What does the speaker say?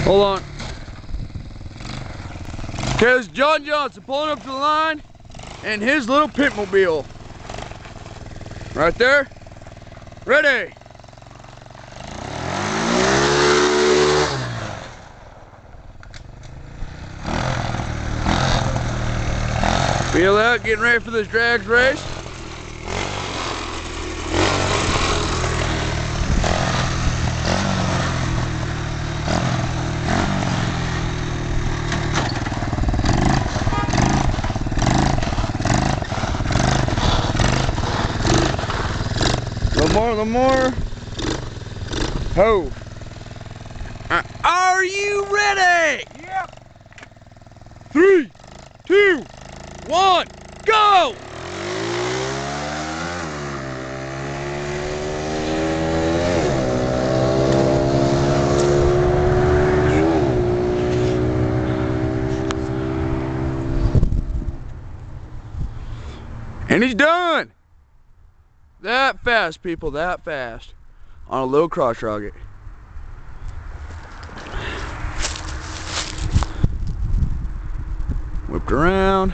Hold on. Okay, this is John Johnson pulling up to the line and his little pitmobile. Right there. Ready. Feel that, getting ready for this drags race. A little more. Ho. Are you ready? Yep. 3, 2, 1, go! And he's done! That fast, people, that fast. On a little crotch rocket. Whipped around.